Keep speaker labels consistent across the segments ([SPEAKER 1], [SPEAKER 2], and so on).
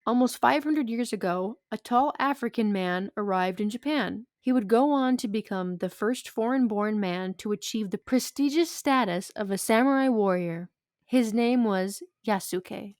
[SPEAKER 1] Almost 500 years ago, a tall African man arrived in Japan. He would go on to become the first foreign-born man to achieve the prestigious status of a samurai warrior. His name was Yasuke.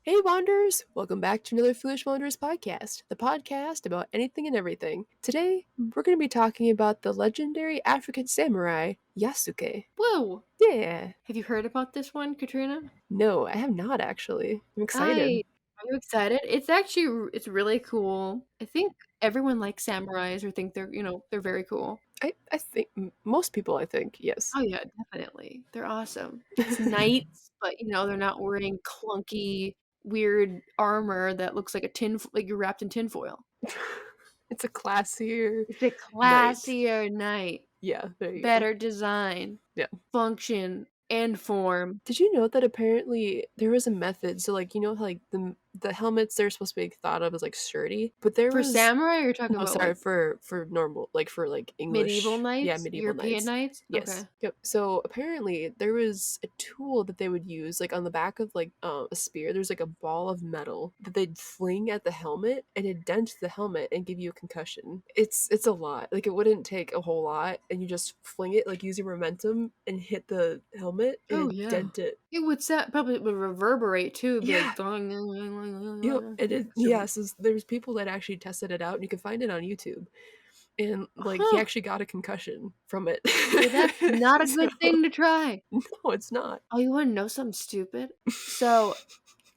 [SPEAKER 2] Hey Wanderers! Welcome back to another Foolish Wanderers podcast, the podcast about anything and everything. Today, we're going to be talking about the legendary African samurai, Yasuke.
[SPEAKER 1] Whoa!
[SPEAKER 2] Yeah!
[SPEAKER 1] Have you heard about this one, Katrina?
[SPEAKER 2] No, I have not actually. I'm excited.
[SPEAKER 1] Are you excited? It's really cool. I think everyone likes samurais or think they're very cool.
[SPEAKER 2] I think, most people I think, yes.
[SPEAKER 1] Oh yeah, definitely. They're awesome. It's knights, but they're not wearing clunky, weird armor that looks like like you're wrapped in tinfoil.
[SPEAKER 2] It's a classier
[SPEAKER 1] It's a
[SPEAKER 2] knight.
[SPEAKER 1] classier knight.
[SPEAKER 2] Yeah, there you
[SPEAKER 1] Better design.
[SPEAKER 2] Yeah.
[SPEAKER 1] Function and form.
[SPEAKER 2] Did you know that apparently there was a method? So, like, how, like, the helmets, they're supposed to be thought of as, like, sturdy. But there
[SPEAKER 1] For
[SPEAKER 2] was...
[SPEAKER 1] samurai, you're talking
[SPEAKER 2] No,
[SPEAKER 1] about
[SPEAKER 2] sorry,
[SPEAKER 1] like
[SPEAKER 2] for normal, like, for, like, English.
[SPEAKER 1] medieval knights?
[SPEAKER 2] Yeah, medieval
[SPEAKER 1] European knights?
[SPEAKER 2] Yes.
[SPEAKER 1] Okay.
[SPEAKER 2] Yep. So, apparently, there was a tool that they would use, like, on the back of, like, a spear. There's, like, a ball of metal that they'd fling at the helmet, and it'd dent the helmet and give you a concussion. It's a lot. Like, it wouldn't take a whole lot, and you just fling it, like, using momentum, and hit the helmet, and
[SPEAKER 1] Oh, yeah.
[SPEAKER 2] dent it.
[SPEAKER 1] It would probably would reverberate too. Be
[SPEAKER 2] Yeah.
[SPEAKER 1] like,
[SPEAKER 2] Yeah, so there's people that actually tested it out, and you can find it on YouTube. And, like, he
[SPEAKER 1] Huh.
[SPEAKER 2] actually got a concussion from it.
[SPEAKER 1] Well, that's not a good thing to try.
[SPEAKER 2] No, it's not.
[SPEAKER 1] Oh, you want to know something stupid? So,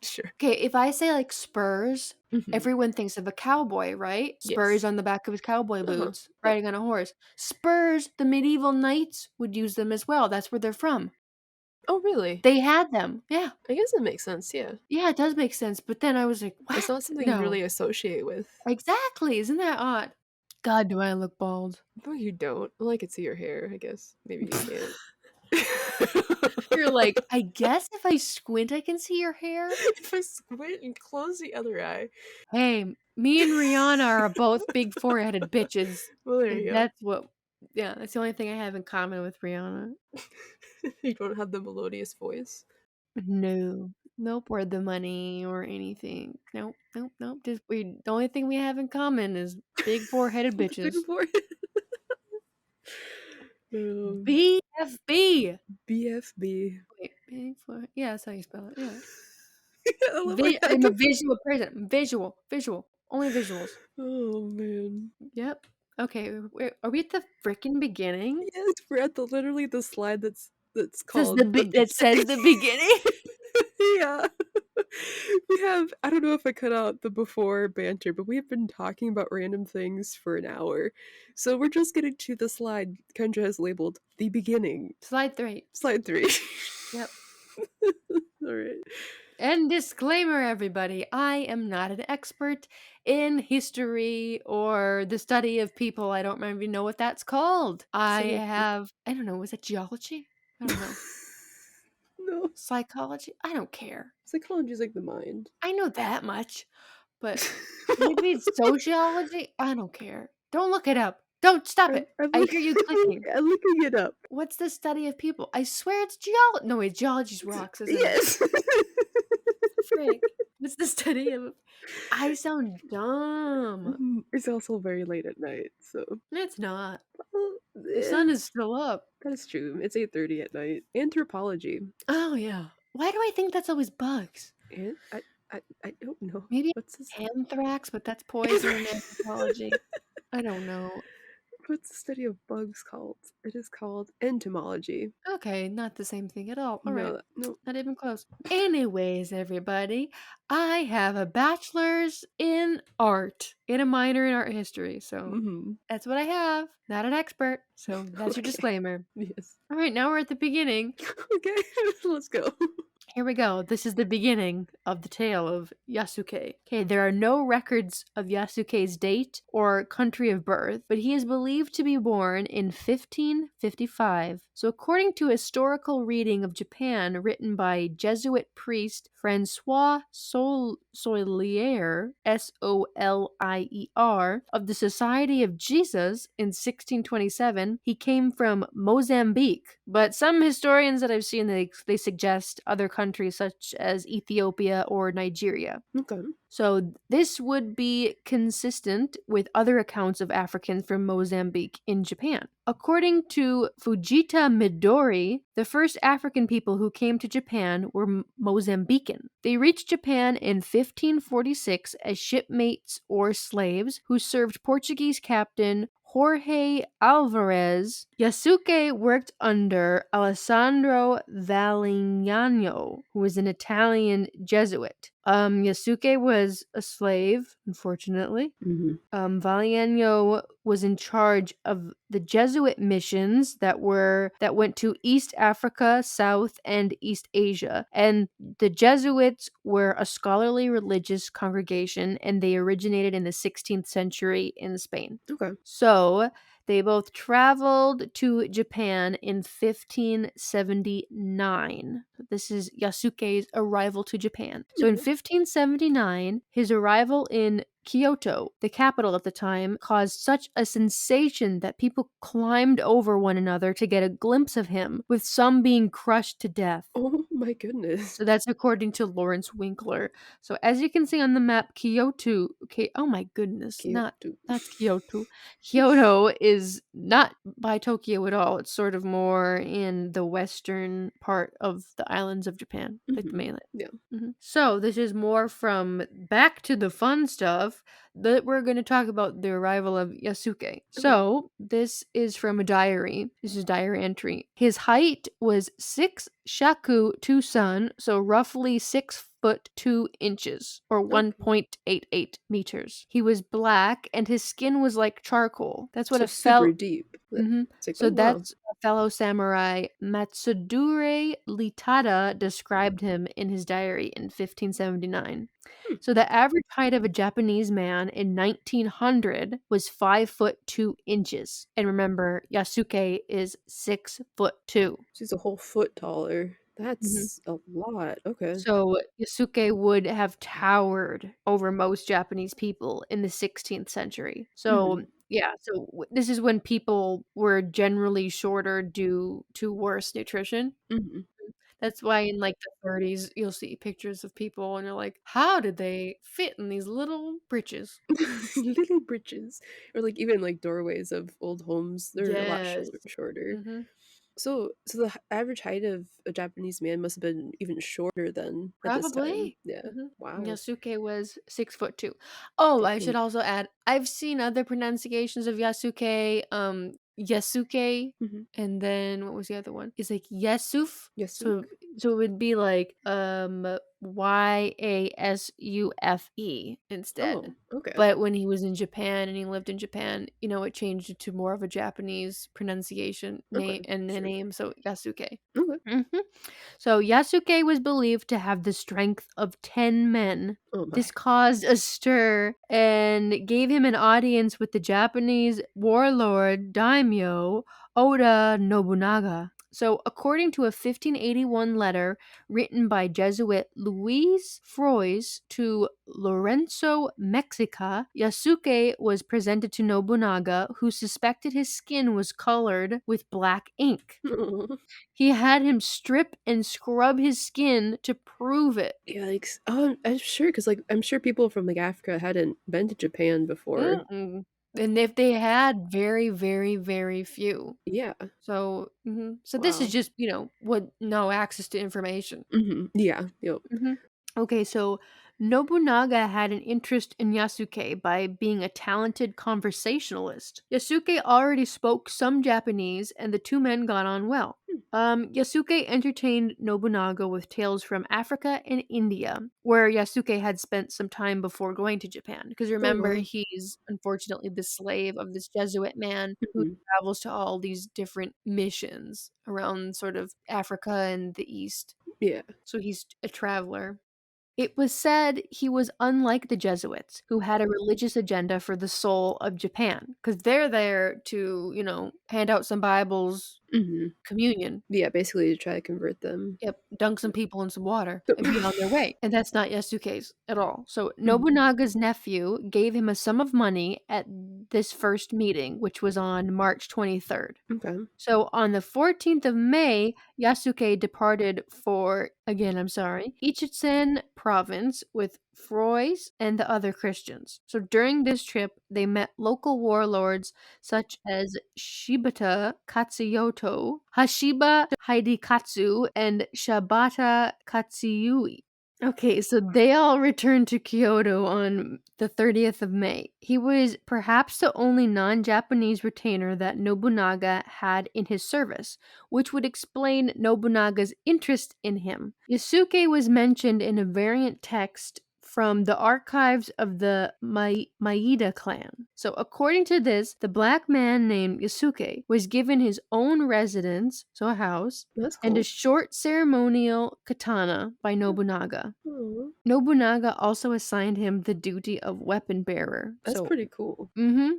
[SPEAKER 2] Sure.
[SPEAKER 1] okay, if I say like spurs,
[SPEAKER 2] Mhm.
[SPEAKER 1] everyone thinks of a cowboy, right?
[SPEAKER 2] Yes.
[SPEAKER 1] Spurs on the back of his cowboy boots, riding on a horse. Spurs, the medieval knights would use them as well. That's where they're from.
[SPEAKER 2] Oh, really?
[SPEAKER 1] They had them. Yeah.
[SPEAKER 2] I guess it makes sense, yeah.
[SPEAKER 1] Yeah, it does make sense. But then I was like, what?
[SPEAKER 2] It's not something
[SPEAKER 1] No.
[SPEAKER 2] you really associate with.
[SPEAKER 1] Exactly. Isn't that odd? God, do I look bald?
[SPEAKER 2] No, you don't. Well, I could see your hair, I guess. Maybe you can't.
[SPEAKER 1] You're like, I guess if I squint, I can see your hair.
[SPEAKER 2] If I squint and close the other eye.
[SPEAKER 1] Hey, me and Rihanna are both big foreheaded bitches.
[SPEAKER 2] Well, there you go.
[SPEAKER 1] That's the only thing I have in common with Rihanna.
[SPEAKER 2] You don't have the melodious voice?
[SPEAKER 1] No. Nope, or the money or anything. Nope. Just the only thing we have in common is big foreheaded bitches.
[SPEAKER 2] Big forehead.
[SPEAKER 1] BFB.
[SPEAKER 2] BFB.
[SPEAKER 1] Wait, big forehead. Yeah, that's how you spell it. Yeah.
[SPEAKER 2] I'm
[SPEAKER 1] a visual person. Visual. Only visuals.
[SPEAKER 2] Oh, man.
[SPEAKER 1] Yep. Okay, are we at the freaking beginning?
[SPEAKER 2] Yes, we're at literally the slide that's called...
[SPEAKER 1] That says the beginning?
[SPEAKER 2] Yeah. We have... I don't know if I cut out the before banter, but we have been talking about random things for an hour. So we're just getting to the slide Kendra has labeled the beginning.
[SPEAKER 1] Slide 3.
[SPEAKER 2] Slide 3.
[SPEAKER 1] Yep.
[SPEAKER 2] All right.
[SPEAKER 1] And disclaimer, everybody, I am not an expert in history or the study of people. I don't even know what that's called. I don't know, was it geology? I don't know.
[SPEAKER 2] No.
[SPEAKER 1] Psychology? I don't care.
[SPEAKER 2] Psychology is like the mind.
[SPEAKER 1] I know that much. But maybe it's sociology? I don't care. Don't look it up. Don't stop it. I hear you clicking.
[SPEAKER 2] I'm looking it up.
[SPEAKER 1] What's the study of people? I swear it's geology. No, wait, geology's rocks, isn't
[SPEAKER 2] Yes.
[SPEAKER 1] it? Frick. What's the study of... I sound dumb.
[SPEAKER 2] It's also very late at night, so...
[SPEAKER 1] It's not.
[SPEAKER 2] Well,
[SPEAKER 1] The sun is still up.
[SPEAKER 2] That is true. It's 8:30 at night. Anthropology.
[SPEAKER 1] Oh, yeah. Why do I think that's always bugs?
[SPEAKER 2] And I don't know.
[SPEAKER 1] Maybe
[SPEAKER 2] What's this?
[SPEAKER 1] anthrax, but that's poison in anthropology. I don't know.
[SPEAKER 2] What's the study of bugs called? It is called entomology.
[SPEAKER 1] Okay, not the same thing at all. All right.
[SPEAKER 2] No.
[SPEAKER 1] Not even close. Anyways, everybody, I have a bachelor's in art and a minor in art history. So that's what I have. Not an expert. So that's your disclaimer.
[SPEAKER 2] Yes.
[SPEAKER 1] All right, now we're at the beginning.
[SPEAKER 2] Okay, let's go.
[SPEAKER 1] Here we go. This is the beginning of the tale of Yasuke. Okay, there are no records of Yasuke's date or country of birth, but he is believed to be born in 1555. So, according to a historical reading of Japan written by Jesuit priest Francois Solier, Solier, of the Society of Jesus in 1627, he came from Mozambique. But some historians that I've seen, they suggest other countries such as Ethiopia or Nigeria.
[SPEAKER 2] Okay.
[SPEAKER 1] So this would be consistent with other accounts of Africans from Mozambique in Japan. According to Fujita Midori, the first African people who came to Japan were Mozambican. They reached Japan in 1546 as shipmates or slaves who served Portuguese captain Jorge Alvarez. Yasuke worked under Alessandro Valignano, who was an Italian Jesuit. Yasuke was a slave, unfortunately.
[SPEAKER 2] Mm-hmm.
[SPEAKER 1] Valignano was in charge of the Jesuit missions that went to East Africa, South and East Asia. And the Jesuits were a scholarly religious congregation, and they originated in the 16th century in Spain.
[SPEAKER 2] Okay.
[SPEAKER 1] So they both traveled to Japan in 1579. This is Yasuke's arrival to Japan. So in
[SPEAKER 2] Mhm.
[SPEAKER 1] 1579, his arrival in Kyoto, the capital at the time, caused such a sensation that people climbed over one another to get a glimpse of him, with some being crushed to death.
[SPEAKER 2] Oh my goodness.
[SPEAKER 1] So that's according to Lawrence Winkler. So as you can see on the map, Kyoto, okay, oh my goodness,
[SPEAKER 2] Kyoto.
[SPEAKER 1] not Kyoto. Kyoto is not by Tokyo at all. It's sort of more in the western part of the islands of Japan, like the
[SPEAKER 2] Mm-hmm.
[SPEAKER 1] mainland.
[SPEAKER 2] Yeah.
[SPEAKER 1] So this is more from back to the fun stuff that we're going to talk about the arrival of Yasuke.
[SPEAKER 2] Okay.
[SPEAKER 1] So this is from a diary. This is a diary entry. His height was 6 shaku 2 sun, so roughly 6 foot 2 inches, or
[SPEAKER 2] Okay.
[SPEAKER 1] 1.88 meters. He was black, and his skin was like charcoal. That's what
[SPEAKER 2] So
[SPEAKER 1] a
[SPEAKER 2] super
[SPEAKER 1] felt.
[SPEAKER 2] deep.
[SPEAKER 1] Mhm.
[SPEAKER 2] It's like,
[SPEAKER 1] So
[SPEAKER 2] oh wow.
[SPEAKER 1] that's a fellow samurai Matsudure Litada described him in his diary in 1579.
[SPEAKER 2] Hmm.
[SPEAKER 1] So the average height of a Japanese man in 1900 was 5 foot 2 inches. And remember, Yasuke is 6 foot 2.
[SPEAKER 2] She's a whole foot taller. That's a lot. Okay.
[SPEAKER 1] So Yasuke would have towered over most Japanese people in the 16th century.
[SPEAKER 2] Mm-hmm.
[SPEAKER 1] So yeah, so this is when people were generally shorter due to worse nutrition.
[SPEAKER 2] Mm-hmm.
[SPEAKER 1] That's why in like the 30s you'll see pictures of people and you're like, how did they fit in these little britches?
[SPEAKER 2] Little bridges, or like even like doorways of old homes, they're a lot
[SPEAKER 1] Yes.
[SPEAKER 2] shorter.
[SPEAKER 1] Hmm.
[SPEAKER 2] So the average height of a Japanese man must have been even shorter than at this time.
[SPEAKER 1] Probably.
[SPEAKER 2] Yeah. Wow.
[SPEAKER 1] Yasuke was 6 foot 2. Oh, I should
[SPEAKER 2] Dang.
[SPEAKER 1] also add, I've seen other pronunciations of Yasuke. Yasuke,
[SPEAKER 2] Mm-hmm.
[SPEAKER 1] and then what was the other one? It's like Yasuf. So
[SPEAKER 2] Yasuk.
[SPEAKER 1] it would be like Yasufe instead.
[SPEAKER 2] Oh, okay.
[SPEAKER 1] But when he was in Japan and he lived in Japan, it changed it to more of a Japanese pronunciation name
[SPEAKER 2] Okay.
[SPEAKER 1] and a
[SPEAKER 2] Sure.
[SPEAKER 1] name, so Yasuke.
[SPEAKER 2] Okay.
[SPEAKER 1] Mhm. So Yasuke was believed to have the strength of 10 men.
[SPEAKER 2] Oh
[SPEAKER 1] This
[SPEAKER 2] my.
[SPEAKER 1] caused a stir and gave him an audience with the Japanese warlord daimyo Oda Nobunaga. So, according to a 1581 letter written by Jesuit Luis Frois to Lorenzo Mexica, Yasuke was presented to Nobunaga, who suspected his skin was colored with black ink. He had him strip and scrub his skin to prove it.
[SPEAKER 2] Yeah, like oh, I'm sure because like I'm sure people from like Africa hadn't been to Japan before.
[SPEAKER 1] Mm-mm. And if they had, very, very, very few.
[SPEAKER 2] Yeah.
[SPEAKER 1] So this is
[SPEAKER 2] Wow.
[SPEAKER 1] just, what no access to information.
[SPEAKER 2] Mm-hmm. Yeah. Yep.
[SPEAKER 1] Mhm. Okay, so Nobunaga had an interest in Yasuke by being a talented conversationalist. Yasuke already spoke some Japanese, and the two men got on well.
[SPEAKER 2] Hmm.
[SPEAKER 1] Yasuke entertained Nobunaga with tales from Africa and India, where Yasuke had spent some time before going to Japan. Because
[SPEAKER 2] Oh
[SPEAKER 1] remember,
[SPEAKER 2] wow.
[SPEAKER 1] he's unfortunately the slave of this Jesuit man who
[SPEAKER 2] Mhm.
[SPEAKER 1] travels to all these different missions around sort of Africa and the East.
[SPEAKER 2] Yeah.
[SPEAKER 1] So he's a traveler. It was said he was unlike the Jesuits, who had a religious agenda for the soul of Japan, because they're there to, hand out some Bibles,
[SPEAKER 2] Hmm.
[SPEAKER 1] communion.
[SPEAKER 2] Yeah, basically to try to convert them.
[SPEAKER 1] Yep, dunk some people in some water and be on their way. And that's not Yasuke's at all. So
[SPEAKER 2] Mhm.
[SPEAKER 1] Nobunaga's nephew gave him a sum of money at this first meeting, which was on March 23rd.
[SPEAKER 2] Okay.
[SPEAKER 1] So on the 14th of May, Yasuke departed for, again, I'm sorry, Ichitsen province with Froys and the other Christians. So during this trip, they met local warlords such as Shibata Katsuyoto, Hashiba Hidekatsu, and Shabata Katsuyui. Okay, so they all returned to Kyoto on the 30th of May. He was perhaps the only non Japanese retainer that Nobunaga had in his service, which would explain Nobunaga's interest in him. Yasuke was mentioned in a variant text from the archives of the Maeda clan. So, according to this, the black man named Yasuke was given his own residence, so a house,
[SPEAKER 2] That's
[SPEAKER 1] and a
[SPEAKER 2] cool.
[SPEAKER 1] short ceremonial katana by Nobunaga.
[SPEAKER 2] Aw,
[SPEAKER 1] Nobunaga also assigned him the duty of weapon bearer.
[SPEAKER 2] that's pretty cool.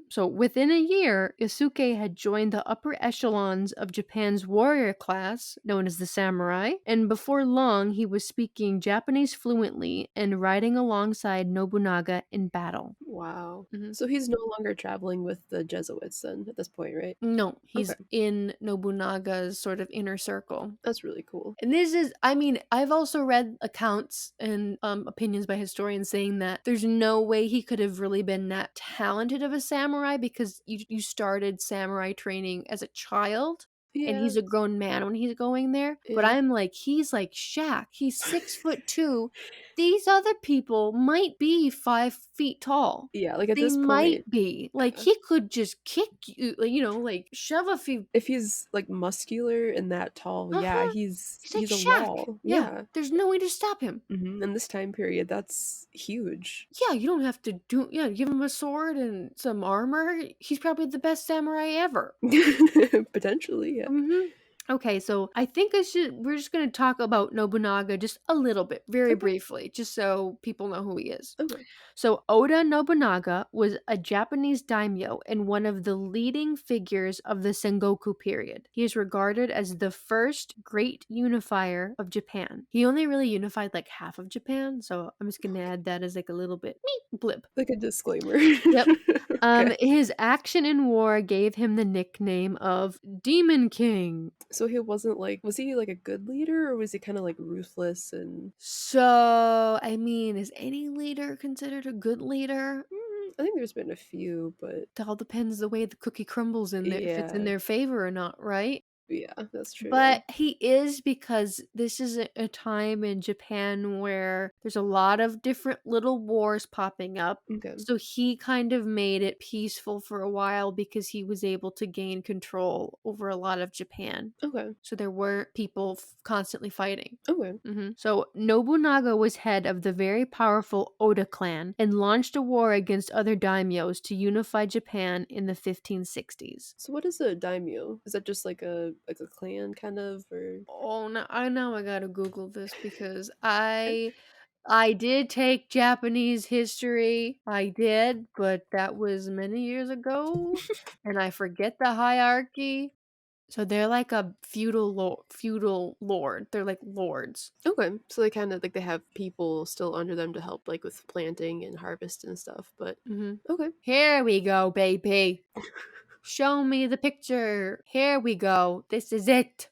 [SPEAKER 1] So within a year, Isuke had joined the upper echelons of Japan's warrior class, known as the samurai, and before long he was speaking Japanese fluently and riding alongside Nobunaga in battle.
[SPEAKER 2] Wow.
[SPEAKER 1] Mhm.
[SPEAKER 2] So he's no longer traveling with the Jesuits then at this point, right?
[SPEAKER 1] No,
[SPEAKER 2] Okay.
[SPEAKER 1] he's in Nobunaga's sort of inner circle.
[SPEAKER 2] That's really cool.
[SPEAKER 1] And this is, I mean, I've also read accounts and opinions by historians saying that there's no way he could have really been that talented of a samurai because you started samurai training as a child and
[SPEAKER 2] Yeah.
[SPEAKER 1] he's a grown man when he's going there. But
[SPEAKER 2] Yeah.
[SPEAKER 1] I'm like, he's like Shaq. He's 6'2". These other people might be 5 feet tall.
[SPEAKER 2] Yeah, like at
[SPEAKER 1] They
[SPEAKER 2] this point,
[SPEAKER 1] might be. Like, he could just kick you, like, like shove a few.
[SPEAKER 2] if he's like muscular and that tall, yeah,
[SPEAKER 1] Uh-huh.
[SPEAKER 2] he's
[SPEAKER 1] He's like
[SPEAKER 2] he's a
[SPEAKER 1] Shaq.
[SPEAKER 2] wall.
[SPEAKER 1] Yeah.
[SPEAKER 2] Yeah.
[SPEAKER 1] There's no way to stop him.
[SPEAKER 2] In this time period, that's huge.
[SPEAKER 1] Yeah, you don't have to do, yeah, give him a sword and some armor. He's probably the best samurai ever.
[SPEAKER 2] Potentially, yeah.
[SPEAKER 1] Okay, so I think we're just going to talk about Nobunaga just a little bit, very
[SPEAKER 2] Okay.
[SPEAKER 1] briefly, just so people know who he is.
[SPEAKER 2] Okay.
[SPEAKER 1] So, Oda Nobunaga was a Japanese daimyo and one of the leading figures of the Sengoku period. He is regarded as the first great unifier of Japan. He only really unified like half of Japan, so I'm just going to add that as like a little bit blip.
[SPEAKER 2] Like a disclaimer.
[SPEAKER 1] Yep.
[SPEAKER 2] Okay.
[SPEAKER 1] His action in war gave him the nickname of Demon King.
[SPEAKER 2] So he wasn't like, was he like a good leader or was he kind of like ruthless and
[SPEAKER 1] So, I mean, is any leader considered a good leader?
[SPEAKER 2] I think there's been a few, but
[SPEAKER 1] It all depends the way the cookie crumbles in there, if it's in
[SPEAKER 2] yeah.
[SPEAKER 1] their favor or not, right?
[SPEAKER 2] Yeah, that's true, yeah.
[SPEAKER 1] But he is because this is a time in Japan where there's a lot of different little wars popping up.
[SPEAKER 2] Okay.
[SPEAKER 1] So he kind of made it peaceful for a while because he was able to gain control over a lot of Japan.
[SPEAKER 2] Okay.
[SPEAKER 1] So there weren't people constantly fighting.
[SPEAKER 2] Okay.
[SPEAKER 1] So Nobunaga was head of the very powerful Oda clan and launched a war against other daimyos to unify Japan in the 1560s.
[SPEAKER 2] So what is a daimyo? Is that just like a clan kind of or
[SPEAKER 1] Oh, now I gotta Google this because I did take Japanese history. I did, but that was many years ago, and I forget the hierarchy. So they're like a feudal lord. They're like lords.
[SPEAKER 2] Okay. So they kind of like they have people still under them to help like with planting and harvest and stuff, but
[SPEAKER 1] hmm
[SPEAKER 2] okay.
[SPEAKER 1] Here we go, baby. Show me the picture. Here we go. This is it.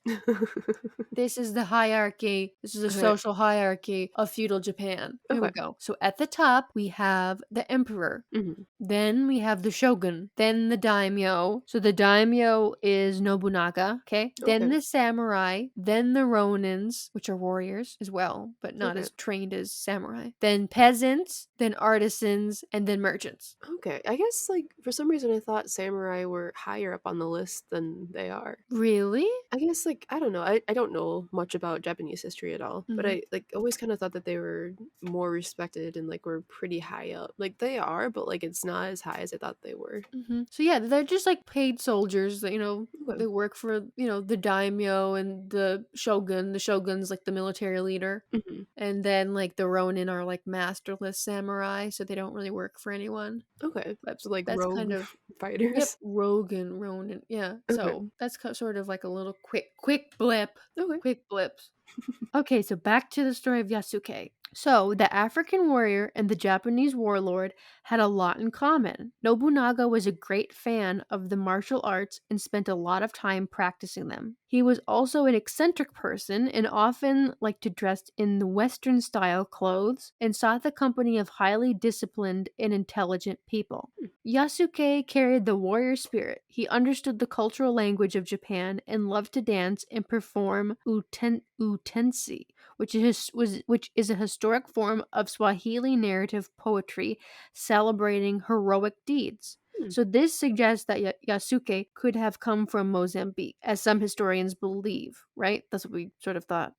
[SPEAKER 1] This is the hierarchy. This is a
[SPEAKER 2] Okay.
[SPEAKER 1] social hierarchy of feudal Japan. Here we
[SPEAKER 2] Okay.
[SPEAKER 1] go. So at the top, we have the emperor.
[SPEAKER 2] Mhm.
[SPEAKER 1] Then we have the shogun. Then the daimyo. So the daimyo is Nobunaga. Okay. Then
[SPEAKER 2] Okay.
[SPEAKER 1] the samurai. Then the ronins, which are warriors as well, but not
[SPEAKER 2] Okay.
[SPEAKER 1] as trained as samurai. Then peasants. Then artisans. And then merchants.
[SPEAKER 2] Okay. I guess like for some reason I thought samurai were were higher up on the list than they are.
[SPEAKER 1] Really?
[SPEAKER 2] I guess, like, I don't know. I don't know much about Japanese history at all, but
[SPEAKER 1] Hmm.
[SPEAKER 2] I like always kind of thought that they were more respected and like were pretty high up. Like they are, but like it's not as high as I thought they were.
[SPEAKER 1] So yeah, they're just like paid soldiers that
[SPEAKER 2] Okay.
[SPEAKER 1] they work for the daimyo and the shogun. The shogun's like the military leader,
[SPEAKER 2] Hmm.
[SPEAKER 1] and then like the ronin are like masterless samurai, so they don't really work for anyone.
[SPEAKER 2] Okay.
[SPEAKER 1] But
[SPEAKER 2] So like
[SPEAKER 1] that's kind
[SPEAKER 2] rogue
[SPEAKER 1] of yep,
[SPEAKER 2] fighters.
[SPEAKER 1] Rogan Ronin. Yeah,
[SPEAKER 2] Okay.
[SPEAKER 1] so that's sort of like a little quick blip,
[SPEAKER 2] Okay.
[SPEAKER 1] quick blips. Okay, so back to the story of Yasuke. So, the African warrior and the Japanese warlord had a lot in common. Nobunaga was a great fan of the martial arts and spent a lot of time practicing them. He was also an eccentric person and often liked to dress in the Western style clothes and sought the company of highly disciplined and intelligent people. Yasuke carried the warrior spirit. He understood the cultural language of Japan and loved to dance and perform utensi, which is a historic form of Swahili narrative poetry celebrating heroic deeds.
[SPEAKER 2] Hmm.
[SPEAKER 1] So this suggests that Yasuke could have come from Mozambique, as some historians believe. Right? That's what we sort of thought.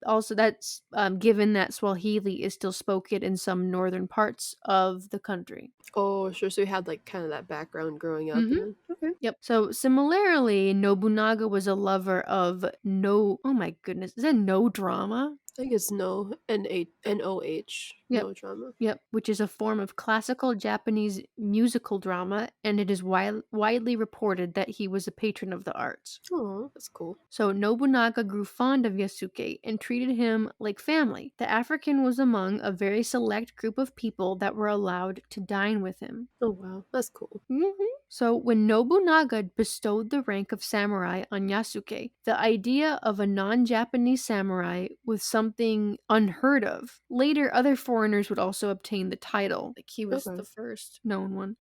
[SPEAKER 1] Also, that's given that Swahili is still spoken in some northern parts of the country.
[SPEAKER 2] Oh, sure. So you had like kind of that background growing up,
[SPEAKER 1] Mm-hmm.
[SPEAKER 2] and then okay.
[SPEAKER 1] Yep. So similarly, Nobunaga was a lover of no. Oh my goodness, is that no drama?
[SPEAKER 2] I think it's no N-O-H,
[SPEAKER 1] Yep.
[SPEAKER 2] no drama.
[SPEAKER 1] Yep. Which is a form of classical Japanese musical drama, and it is widely reported that he was a patron of the arts.
[SPEAKER 2] Oh, that's cool.
[SPEAKER 1] So Nobunaga grew fond of Yasuke and treated him like family. The African was among a very select group of people that were allowed to dine with him.
[SPEAKER 2] Oh wow, that's cool.
[SPEAKER 1] So, when Nobunaga bestowed the rank of samurai on Yasuke, the idea of a non Japanese samurai was something unheard of. Later, other foreigners would also obtain the title, like he was
[SPEAKER 2] Okay.
[SPEAKER 1] the first known one.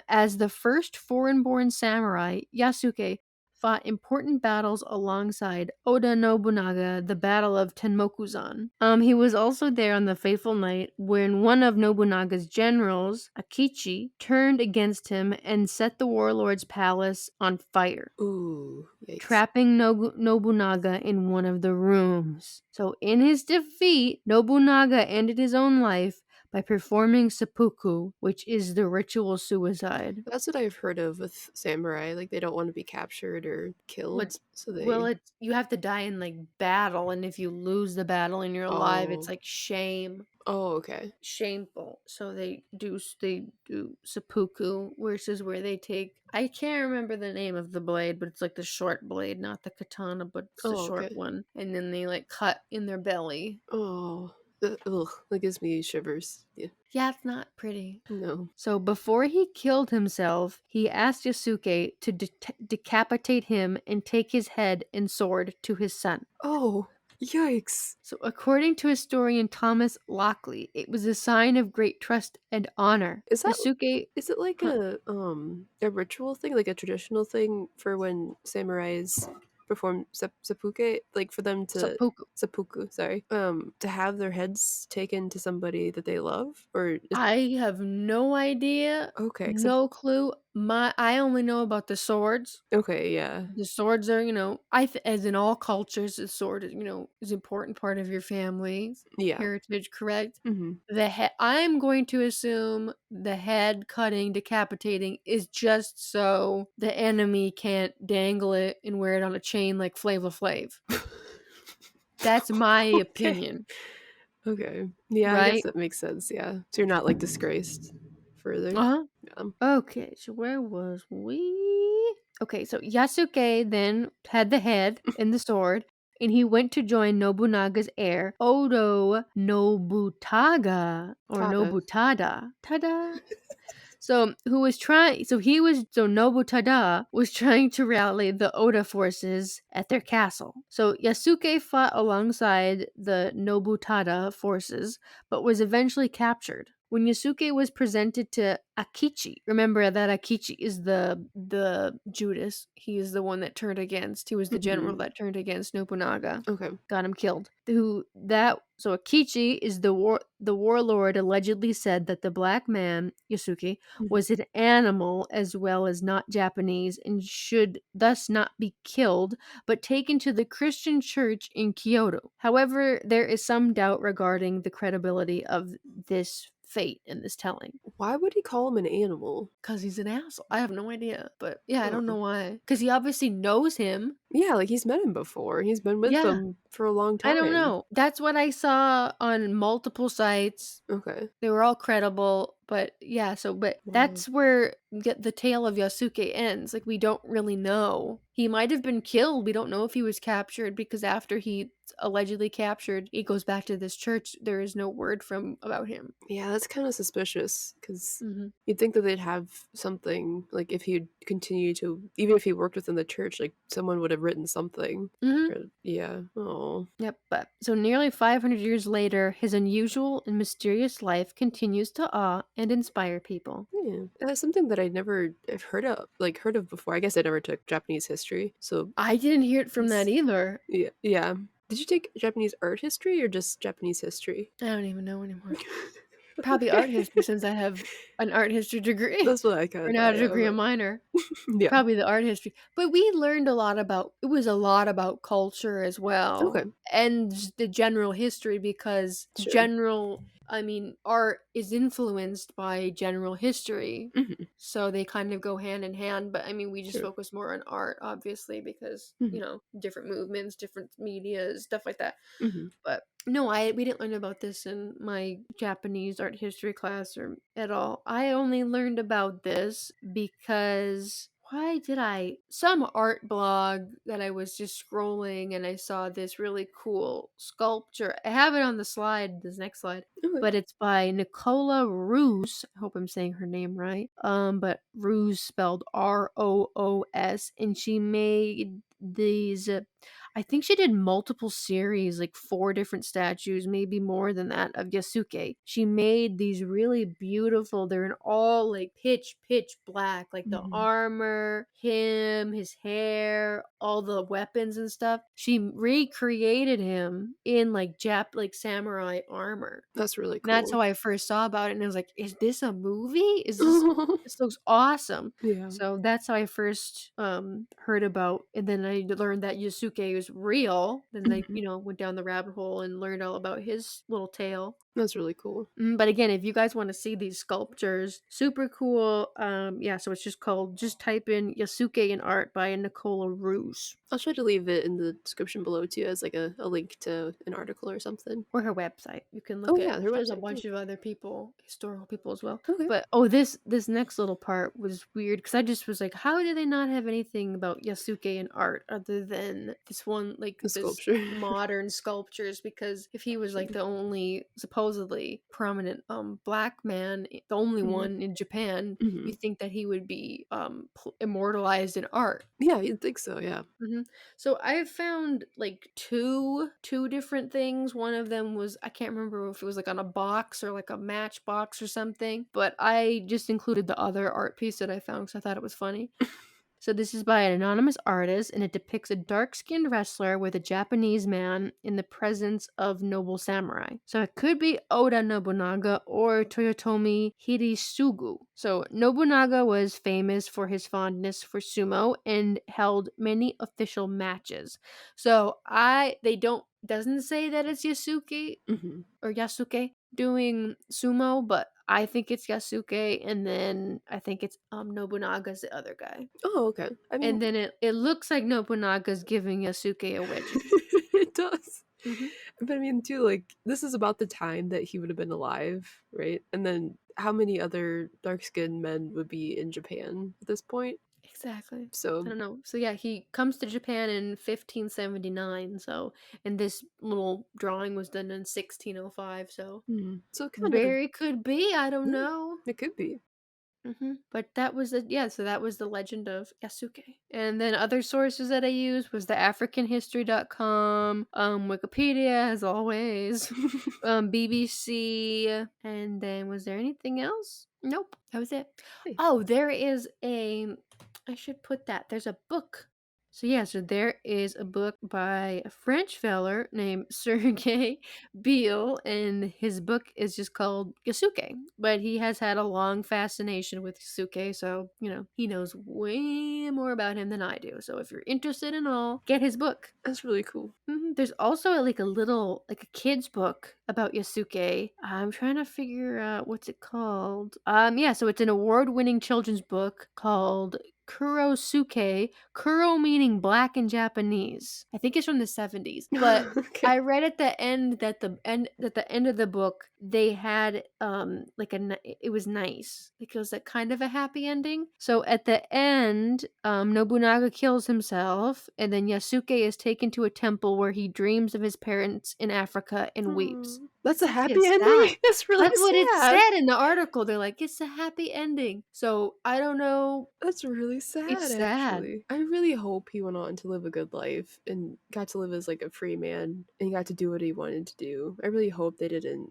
[SPEAKER 1] As the first foreign born samurai, Yasuke fought important battles alongside Oda Nobunaga, the Battle of Tenmokuzan. He was also there on the fateful night when one of Nobunaga's generals, Akichi, turned against him and set the warlord's palace on fire,
[SPEAKER 2] Ooh, yikes.
[SPEAKER 1] trapping Nobunaga in one of the rooms. So, in his defeat, Nobunaga ended his own life by performing seppuku, which is the ritual suicide.
[SPEAKER 2] That's what I've heard of with samurai. Like they don't want to be captured or
[SPEAKER 1] But
[SPEAKER 2] killed, so
[SPEAKER 1] well,
[SPEAKER 2] they.
[SPEAKER 1] it's you have to die in like battle, and if you lose the battle and you're alive, it's
[SPEAKER 2] Oh.
[SPEAKER 1] like shame,
[SPEAKER 2] Oh, okay.
[SPEAKER 1] shameful. So they do seppuku, which is where they take. I can't remember the name of the blade, but it's like the short blade, not the katana, but it's the
[SPEAKER 2] Oh,
[SPEAKER 1] short
[SPEAKER 2] okay.
[SPEAKER 1] one, and then they like cut in their belly.
[SPEAKER 2] Oh, ugh, that gives me shivers. Yeah.
[SPEAKER 1] Yeah, it's not pretty.
[SPEAKER 2] No.
[SPEAKER 1] So before he killed himself, he asked Yasuke to decapitate him and take his head and sword to his son.
[SPEAKER 2] Oh, yikes.
[SPEAKER 1] So, according to historian Thomas Lockley, it was a sign of great trust and honor.
[SPEAKER 2] Is that
[SPEAKER 1] Yasuke,
[SPEAKER 2] is it like
[SPEAKER 1] huh,
[SPEAKER 2] a ritual thing, like a traditional thing for when samurais perform seppuku, like for them to
[SPEAKER 1] seppuku.
[SPEAKER 2] seppuku, sorry, to have their heads taken to somebody that they love, or is
[SPEAKER 1] I have no idea,
[SPEAKER 2] okay, except
[SPEAKER 1] no clue. I only know about the swords.
[SPEAKER 2] okay, yeah,
[SPEAKER 1] The swords are, as in all cultures, the sword is an important part of your family's
[SPEAKER 2] yeah.
[SPEAKER 1] heritage, correct?
[SPEAKER 2] Hmm.
[SPEAKER 1] The head, I'm going to assume the head cutting, decapitating is just so the enemy can't dangle it and wear it on a chain like Flava Flav. That's my
[SPEAKER 2] Okay,
[SPEAKER 1] opinion,
[SPEAKER 2] okay, yeah, I guess
[SPEAKER 1] right?
[SPEAKER 2] that makes sense. Yeah, so you're not like disgraced further.
[SPEAKER 1] Uh-huh.
[SPEAKER 2] Yeah.
[SPEAKER 1] Okay, so where was we? Okay, so Yasuke then had the head and the sword, and he went to join Nobunaga's heir, Odo Nobutaga or
[SPEAKER 2] Tada.
[SPEAKER 1] Nobutada. Tada. So Nobutada was trying to rally the Oda forces at their castle. So Yasuke fought alongside the Nobutada forces, but was eventually captured. When Yasuke was presented to Akichi, remember that Akichi is the Judas. He is the one that turned against. He was the general
[SPEAKER 2] Mhm.
[SPEAKER 1] that turned against Nobunaga.
[SPEAKER 2] Okay.
[SPEAKER 1] Got him killed. Who that so Akichi is the warlord allegedly said that the black man, Yasuke,
[SPEAKER 2] Mhm.
[SPEAKER 1] was an animal as well as not Japanese and should thus not be killed but taken to the Christian church in Kyoto. However, there is some doubt regarding the credibility of this fate in this telling.
[SPEAKER 2] Why would he call him an animal?
[SPEAKER 1] Because he's an asshole. I have no idea. But yeah, I don't know
[SPEAKER 2] Oh.
[SPEAKER 1] why. Because he obviously knows him.
[SPEAKER 2] Yeah, like he's met him before. He's been with
[SPEAKER 1] Yeah.
[SPEAKER 2] them for a long
[SPEAKER 1] I don't
[SPEAKER 2] time.
[SPEAKER 1] know. That's what I saw on multiple sites.
[SPEAKER 2] Okay.
[SPEAKER 1] They were all credible, but yeah, but
[SPEAKER 2] Wow.
[SPEAKER 1] that's where the tale of Yasuke ends. Like we don't really know. He might have been killed. We don't know if he was captured because after he allegedly captured, he goes back to this church. There is no word from about him.
[SPEAKER 2] Yeah, that's kind of suspicious because
[SPEAKER 1] Mhm.
[SPEAKER 2] you'd think that they'd have something like if he'd continue to, even if he worked within the church, like someone would have written something.
[SPEAKER 1] Mhm.
[SPEAKER 2] Yeah. Oh.
[SPEAKER 1] Yep, but so nearly 500 years later, his unusual and mysterious life continues to awe and inspire people.
[SPEAKER 2] Yeah, that's something that I'd never have heard of before. I guess I never took Japanese history, so
[SPEAKER 1] I didn't hear it from that
[SPEAKER 2] it's
[SPEAKER 1] either.
[SPEAKER 2] yeah, yeah. Did you take Japanese art history or just Japanese history?
[SPEAKER 1] I don't even know anymore. Probably art history since I have an art history degree.
[SPEAKER 2] That's what I kind
[SPEAKER 1] Or
[SPEAKER 2] of
[SPEAKER 1] not
[SPEAKER 2] thought.
[SPEAKER 1] a
[SPEAKER 2] Yeah,
[SPEAKER 1] degree, a
[SPEAKER 2] but
[SPEAKER 1] minor.
[SPEAKER 2] yeah.
[SPEAKER 1] Probably the art history. But we learned a lot about it was a lot about culture as well,
[SPEAKER 2] Okay,
[SPEAKER 1] and just the general history because
[SPEAKER 2] sure.
[SPEAKER 1] art is influenced by general history.
[SPEAKER 2] Hmm.
[SPEAKER 1] So they kind of go hand in hand, but I mean, we just
[SPEAKER 2] Sure.
[SPEAKER 1] focus more on art, obviously, because,
[SPEAKER 2] Hmm.
[SPEAKER 1] different movements, different medias, stuff like that.
[SPEAKER 2] Hmm.
[SPEAKER 1] But no, I we didn't learn about this in my Japanese art history class or at all. I only learned about this because why did I some art blog that I was just scrolling and I saw this really cool sculpture. I have it on the slide, this next slide,
[SPEAKER 2] Okay.
[SPEAKER 1] but it's by Nicola Roos. I hope I'm saying her name right. But Roos spelled Roos, and she made these I think she did multiple series, like 4 different statues, maybe more than that, of Yasuke. She made these really beautiful they're in all, like, pitch black, like, the
[SPEAKER 2] Hmm.
[SPEAKER 1] armor, him, his hair, all the weapons and stuff. She recreated him in, like, samurai armor.
[SPEAKER 2] That's really
[SPEAKER 1] And that's
[SPEAKER 2] cool.
[SPEAKER 1] how I first saw about it, and I was like, "Is this a movie? This looks awesome."
[SPEAKER 2] Yeah.
[SPEAKER 1] So that's how I first, heard about and then I learned that Yasuke was real, then
[SPEAKER 2] Hmm.
[SPEAKER 1] went down the rabbit hole and learned all about his little tale.
[SPEAKER 2] That's really cool.
[SPEAKER 1] But again, if you guys wanna see these sculptures, super cool, yeah, so it's just type in "Yasuke in Art" by Nicola Roos.
[SPEAKER 2] I'll try to leave it in the description below too as like a link to an article or something.
[SPEAKER 1] Or her website. You can
[SPEAKER 2] Oh
[SPEAKER 1] look at
[SPEAKER 2] yeah, their
[SPEAKER 1] there's a
[SPEAKER 2] website too.
[SPEAKER 1] bunch of other people, historical people as well.
[SPEAKER 2] Okay.
[SPEAKER 1] But oh, this next little part was weird because I just was like, how do they not have anything about Yasuke and art other than this one, like
[SPEAKER 2] The
[SPEAKER 1] this
[SPEAKER 2] sculpture.
[SPEAKER 1] modern sculptures? Because if he was like
[SPEAKER 2] Sure.
[SPEAKER 1] the only supposedly prominent black man, the only
[SPEAKER 2] Hmm.
[SPEAKER 1] one in Japan, you
[SPEAKER 2] Hmm.
[SPEAKER 1] think that he would be immortalized in art.
[SPEAKER 2] Yeah, you'd think so. Yeah.
[SPEAKER 1] So I found like two different things. One of them was I can't remember if it was like on a box or like a matchbox or something, but I just included the other art piece that I found because I thought it was funny. So this is by an anonymous artist, and it depicts a dark-skinned wrestler with a Japanese man in the presence of noble samurai. So it could be Oda Nobunaga or Toyotomi Hidesugu. So Nobunaga was famous for his fondness for sumo and held many official matches. So they don't doesn't say that it's
[SPEAKER 2] Hmm.
[SPEAKER 1] Yasuke doing sumo, but I think it's Yasuke, and then I think it's Nobunaga's the other guy.
[SPEAKER 2] Oh, okay. I
[SPEAKER 1] And
[SPEAKER 2] mean,
[SPEAKER 1] then it looks like Nobunaga's giving Yasuke a wedgie.
[SPEAKER 2] it does.
[SPEAKER 1] Mhm.
[SPEAKER 2] But I mean, too, like, this is about the time that he would have been alive, right? And then how many other dark skinned men would be in Japan at this point?
[SPEAKER 1] Exactly. I
[SPEAKER 2] So,
[SPEAKER 1] don't know. So yeah, he comes to Japan in 1579. So, and this little drawing was done in 1605. So,
[SPEAKER 2] so kind of,
[SPEAKER 1] very could be. I don't
[SPEAKER 2] yeah,
[SPEAKER 1] know.
[SPEAKER 2] it could be.
[SPEAKER 1] But that was so that was the legend of Yasuke. And then other sources that I used was the africanhistory.com, Wikipedia as always, BBC, and then was there anything else? Nope, that was it.
[SPEAKER 2] Hey.
[SPEAKER 1] Oh, there is I should put that. There's a book. So yeah, so there is a book by a French feller named Sergei Beale, and his book is just called Yasuke. But he has had a long fascination with Yasuke, so he knows way more about him than I do. So if you're interested in all, get his book.
[SPEAKER 2] That's really cool.
[SPEAKER 1] There's also like a little like a kid's book about Yasuke. I'm trying to figure out what's it called. Yeah, so it's an award-winning children's book called Kurosuke. Kuro meaning black in Japanese. I think it's from the 70s. But
[SPEAKER 2] Okay.
[SPEAKER 1] I read at the end that the end of the book they had like it was nice. Like it was a kind of a happy ending. So at the end, Nobunaga kills himself, and then Yasuke is taken to a temple where he dreams of his parents in Africa and weeps.
[SPEAKER 2] That's a
[SPEAKER 1] It's kind of
[SPEAKER 2] happy ending?
[SPEAKER 1] sad.
[SPEAKER 2] That's really
[SPEAKER 1] That's what it
[SPEAKER 2] sad.
[SPEAKER 1] said in the article. They're like, it's a happy ending. So I don't know.
[SPEAKER 2] That's really sad,
[SPEAKER 1] It's sad.
[SPEAKER 2] actually. I really hope he went on to live a good life and got to live as like a free man and got to do what he wanted to do. I really hope they didn't,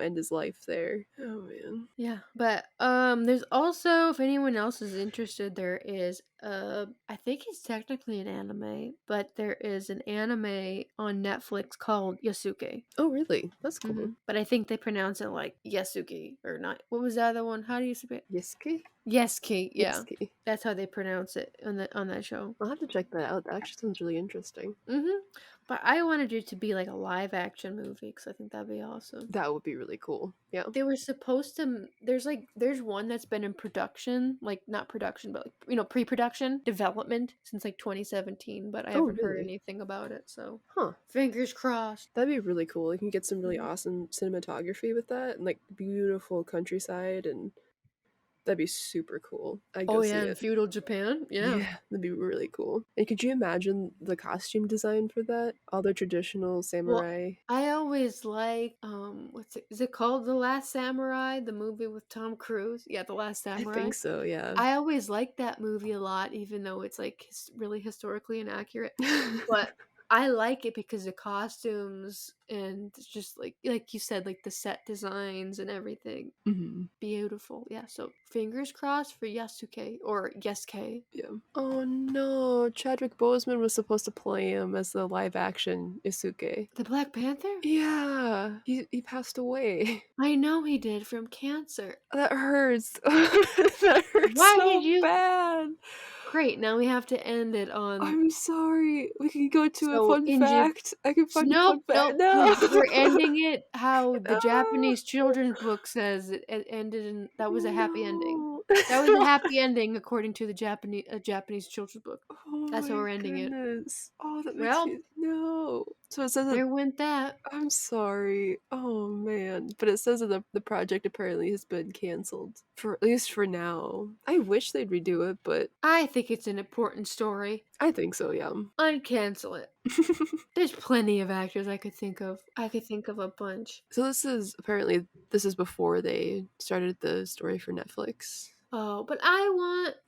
[SPEAKER 2] end his life there. Oh man.
[SPEAKER 1] Yeah, but there's also, if anyone else is interested, there is I think it's technically an anime, but there is an anime on Netflix called Yasuke.
[SPEAKER 2] Oh really? That's cool.
[SPEAKER 1] But I think they pronounce it like Yasuke or not. What was the other one? How do you say it?
[SPEAKER 2] Yasuke?
[SPEAKER 1] Yasuke. Yeah,
[SPEAKER 2] Yasuke.
[SPEAKER 1] that's how they pronounce it on that show.
[SPEAKER 2] I'll have to check that out. That actually sounds really interesting.
[SPEAKER 1] But I wanted it to be like a live action movie because I think that'd be awesome.
[SPEAKER 2] That would be really cool. Yeah.
[SPEAKER 1] They were supposed to. There's one that's been in production, like not production, but like pre-production development since like 2017. But I
[SPEAKER 2] Oh
[SPEAKER 1] haven't heard
[SPEAKER 2] really?
[SPEAKER 1] anything about it. So
[SPEAKER 2] Huh.
[SPEAKER 1] fingers crossed.
[SPEAKER 2] That'd be really cool. You can get some really
[SPEAKER 1] Mhm.
[SPEAKER 2] awesome cinematography with that and like beautiful countryside, and that'd be super cool. I'd
[SPEAKER 1] Oh
[SPEAKER 2] go
[SPEAKER 1] yeah,
[SPEAKER 2] see
[SPEAKER 1] in
[SPEAKER 2] it.
[SPEAKER 1] feudal Japan. Yeah.
[SPEAKER 2] Yeah, that'd be really cool. And could you imagine the costume design for that? All the traditional
[SPEAKER 1] Well,
[SPEAKER 2] samurai.
[SPEAKER 1] I always like what's it? Is it called The Last Samurai? The movie with Tom Cruise? Yeah, The Last
[SPEAKER 2] I
[SPEAKER 1] Samurai.
[SPEAKER 2] think so, yeah.
[SPEAKER 1] I always liked that movie a lot, even though it's like really historically inaccurate. But I like it because the costumes and just like you said, like the set designs and everything.
[SPEAKER 2] Mhm.
[SPEAKER 1] Beautiful. Yeah, so fingers crossed for Yasuke or Yesuke.
[SPEAKER 2] Yeah. Oh no, Chadwick Boseman was supposed to play him as the live action Isuke.
[SPEAKER 1] The Black Panther?
[SPEAKER 2] Yeah, he passed away.
[SPEAKER 1] I know he did from cancer.
[SPEAKER 2] That hurts. That hurts
[SPEAKER 1] Why did
[SPEAKER 2] so
[SPEAKER 1] you
[SPEAKER 2] bad.
[SPEAKER 1] Great, now we have to end it on
[SPEAKER 2] I'm sorry. We can go to a
[SPEAKER 1] so
[SPEAKER 2] fun
[SPEAKER 1] in Jap
[SPEAKER 2] fact. I can find a
[SPEAKER 1] Nope,
[SPEAKER 2] fun fact.
[SPEAKER 1] nope,
[SPEAKER 2] No.
[SPEAKER 1] nope. We're ending it how the
[SPEAKER 2] No.
[SPEAKER 1] Japanese children's book says it ended in that was a happy ending.
[SPEAKER 2] No.
[SPEAKER 1] That was a happy ending according to the Japanese children's book.
[SPEAKER 2] Oh
[SPEAKER 1] That's how
[SPEAKER 2] my
[SPEAKER 1] we're ending it.
[SPEAKER 2] goodness. Oh, that makes
[SPEAKER 1] Well,
[SPEAKER 2] me no. So it says that
[SPEAKER 1] there went that.
[SPEAKER 2] I'm sorry. Oh man. But it says that the project apparently has been canceled. For at least for now. I wish they'd redo it, but
[SPEAKER 1] I think it's an important story.
[SPEAKER 2] I think so, yeah.
[SPEAKER 1] Uncancel it. There's plenty of actors I could think of. I could think of a bunch.
[SPEAKER 2] So this is before they started the story for Netflix.
[SPEAKER 1] Oh, but
[SPEAKER 2] I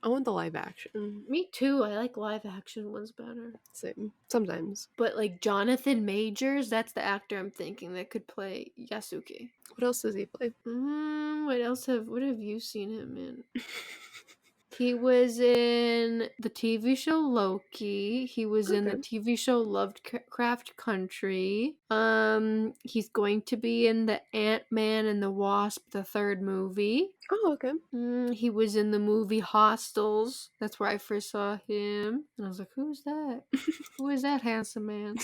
[SPEAKER 2] want the live action.
[SPEAKER 1] me too. I like live action ones better.
[SPEAKER 2] Same. Sometimes.
[SPEAKER 1] But like Jonathan Majors, that's the actor I'm thinking that could play Yasuke.
[SPEAKER 2] What else does he play?
[SPEAKER 1] What have you seen him in? He was in the TV show Loki. He was in the
[SPEAKER 2] Okay.
[SPEAKER 1] TV show Lovecraft Country. He's going to be in the Ant-Man and the Wasp, the third movie.
[SPEAKER 2] Oh, okay.
[SPEAKER 1] He was in the movie Hostels. That's where I first saw him. And I was like, who's that? Who is that handsome man?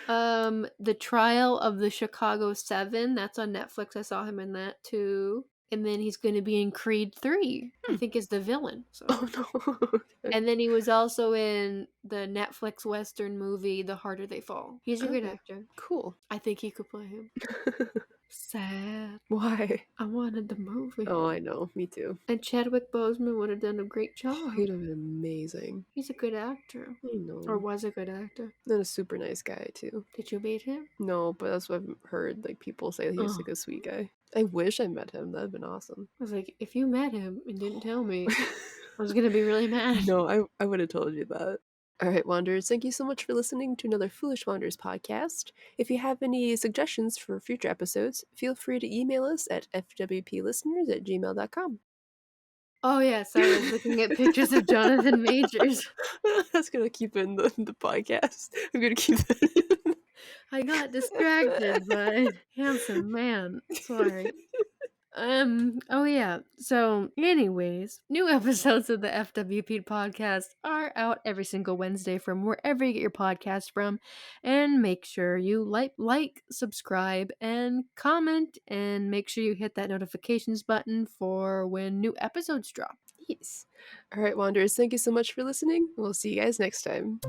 [SPEAKER 1] The Trial of the Chicago 7. That's on Netflix. I saw him in that too. And then he's going to be in Creed 3. I think is the villain. So.
[SPEAKER 2] Oh no. Okay.
[SPEAKER 1] And then he was also in the Netflix Western movie The Harder They Fall. He's a good
[SPEAKER 2] Okay.
[SPEAKER 1] actor.
[SPEAKER 2] Cool.
[SPEAKER 1] I think he could play him. Sad.
[SPEAKER 2] Why?
[SPEAKER 1] I wanted the movie.
[SPEAKER 2] Oh, I know. Me too.
[SPEAKER 1] And Chadwick Boseman would have done a great job.
[SPEAKER 2] He'd have been amazing.
[SPEAKER 1] He's a good actor.
[SPEAKER 2] I know.
[SPEAKER 1] Or was a good actor.
[SPEAKER 2] And a super nice guy, too.
[SPEAKER 1] Did you meet him?
[SPEAKER 2] No, but that's what I've heard. Like, people say he's like a sweet guy. I wish I met him. That'd been awesome.
[SPEAKER 1] I was like, if you met him and didn't tell me, I was gonna be really mad.
[SPEAKER 2] No, I would have told you that. All right, Wanderers, thank you so much for listening to another Foolish Wanderers podcast. If you have any suggestions for future episodes, feel free to email us at fwplisteners@gmail.com.
[SPEAKER 1] Oh yeah, sorry, I was looking at pictures of Jonathan Majors.
[SPEAKER 2] That's going to keep in the podcast. I'm going to keep that in.
[SPEAKER 1] I got distracted by handsome man. Sorry. Oh yeah. So, anyways, new episodes of the FWP podcast are out every single Wednesday from wherever you get your podcast from. And make sure you like, subscribe, and comment, and make sure you hit that notifications button for when new episodes drop.
[SPEAKER 2] Yes. All right, Wanderers, thank you so much for listening. We'll see you guys next time.